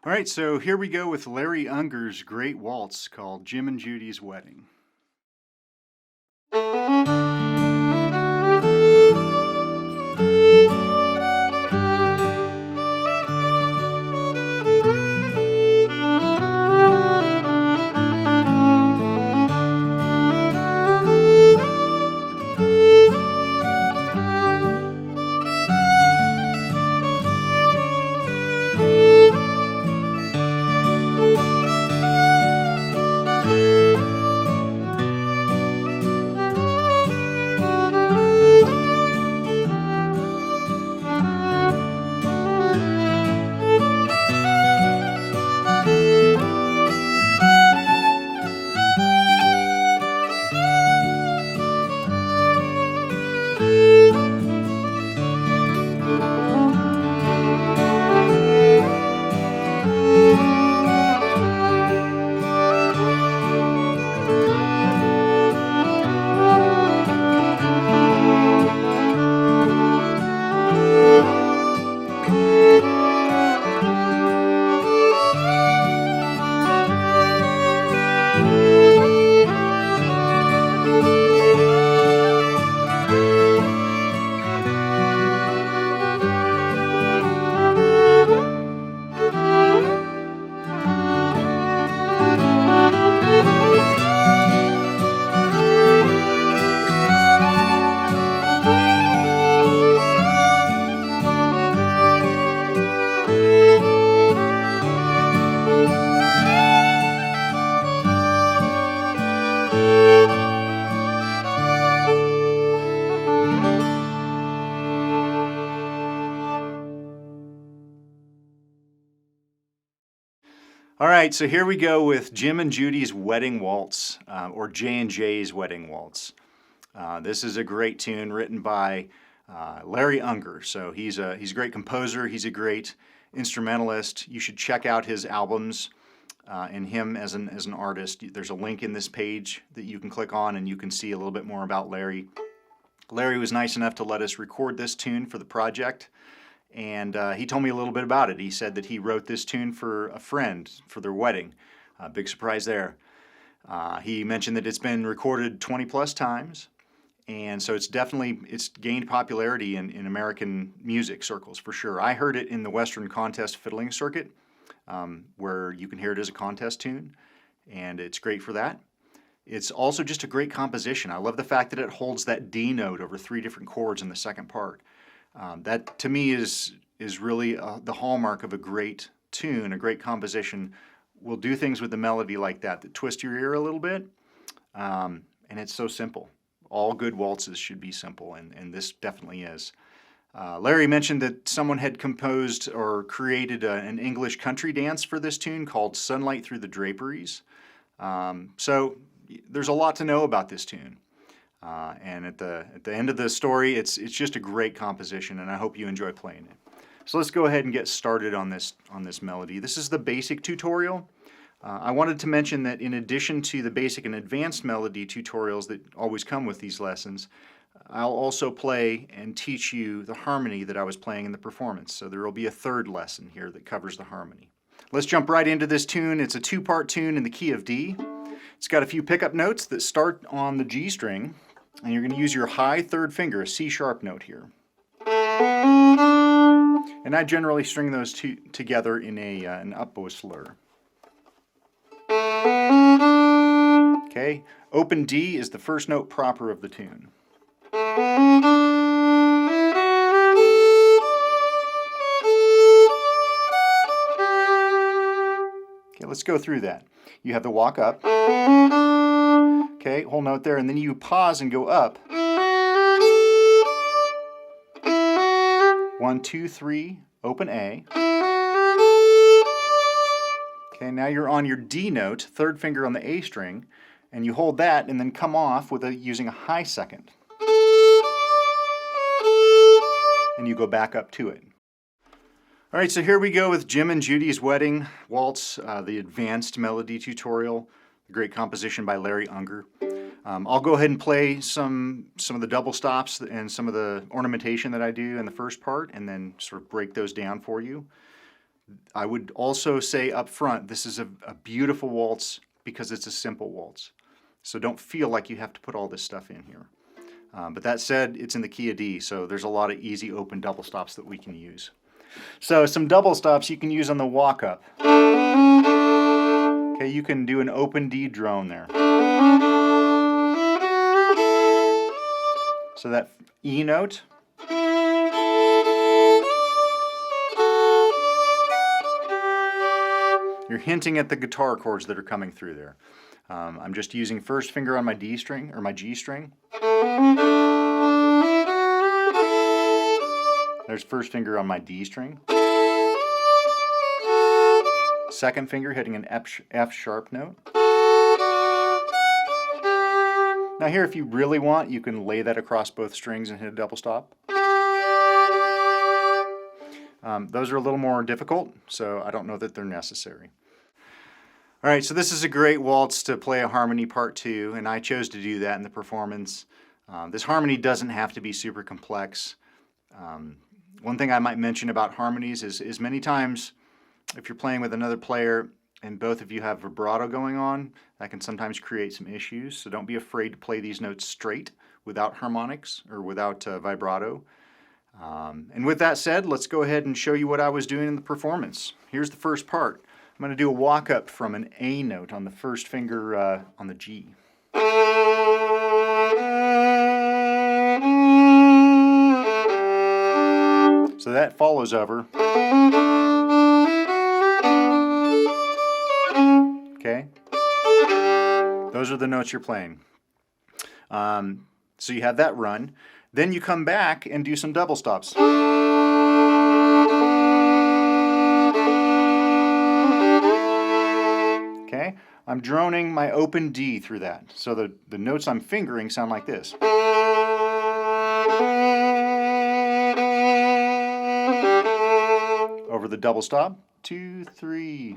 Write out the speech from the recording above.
All right, so here we go with Larry Unger's great waltz called Jim and Judy's Wedding. All right, so here we go with Jim and Judy's Wedding Waltz, or J&J's Wedding Waltz. This is a great tune written by Larry Unger. So he's a great composer. He's a great instrumentalist. You should check out his albums and him as an artist. There's a link in this page that you can click on, and you can see a little bit more about Larry. Larry was nice enough to let us record this tune for the project. And he told me a little bit about it. He said that he wrote this tune for a friend for their wedding. Big surprise there. He mentioned that it's been recorded 20 plus times, and so it's gained popularity in American music circles for sure. I heard it in the Western contest fiddling circuit, where you can hear it as a contest tune, and it's great for that. It's also just a great composition. I love the fact that it holds that D note over 3 different chords in the second part. That to me is really the hallmark of a great tune, a great composition. Will do things with the melody like that twist your ear a little bit, and it's so simple. All good waltzes should be simple, and this definitely is. Larry mentioned that someone had composed or created an English country dance for this tune called Sunlight Through the Draperies. So there's a lot to know about this tune. And at the end of the story, it's just a great composition, and I hope you enjoy playing it. So let's go ahead and get started on this melody. This is the basic tutorial. I wanted to mention that in addition to the basic and advanced melody tutorials that always come with these lessons, I'll also play and teach you the harmony that I was playing in the performance. So there will be a third lesson here that covers the harmony. Let's jump right into this tune. It's a 2-part tune in the key of D. It's got a few pickup notes that start on the G string, and you're going to use your high 3rd finger, a C-sharp note here. And I generally string those two together in an up-bow slur. Okay, open D is the first note proper of the tune. Okay, let's go through that. You have the walk up. Okay, whole note there, and then you pause and go up. 1, 2, 3, open A. Okay, now you're on your D note, 3rd finger on the A string, and you hold that and then come off using a high 2nd. And you go back up to it. All right, so here we go with Jim and Judy's Wedding Waltz, the advanced melody tutorial, a great composition by Larry Unger. I'll go ahead and play some of the double stops and some of the ornamentation that I do in the first part, and then sort of break those down for you. I would also say up front, this is a beautiful waltz because it's a simple waltz. So don't feel like you have to put all this stuff in here. But that said, it's in the key of D, so there's a lot of easy open double stops that we can use. So some double stops you can use on the walk up. Okay, you can do an open D drone there. So that E note. You're hinting at the guitar chords that are coming through there. I'm just using first finger on my D string, or my G string. There's first finger on my D string. Second finger hitting an F sharp note. Now here, if you really want, you can lay that across both strings and hit a double stop. Those are a little more difficult, so I don't know that they're necessary. All right, so this is a great waltz to play a harmony part to, and I chose to do that in the performance. This harmony doesn't have to be super complex. One thing I might mention about harmonies is many times if you're playing with another player and both of you have vibrato going on, that can sometimes create some issues. So don't be afraid to play these notes straight without harmonics or without vibrato. And with that said, let's go ahead and show you what I was doing in the performance. Here's the first part. I'm going to do a walk up from an A note on the first finger on the G. So that follows over. Okay? Those are the notes you're playing. So you have that run. Then you come back and do some double stops. Okay? I'm droning my open D through that. So the notes I'm fingering sound like this. Over the double stop. 2, 3.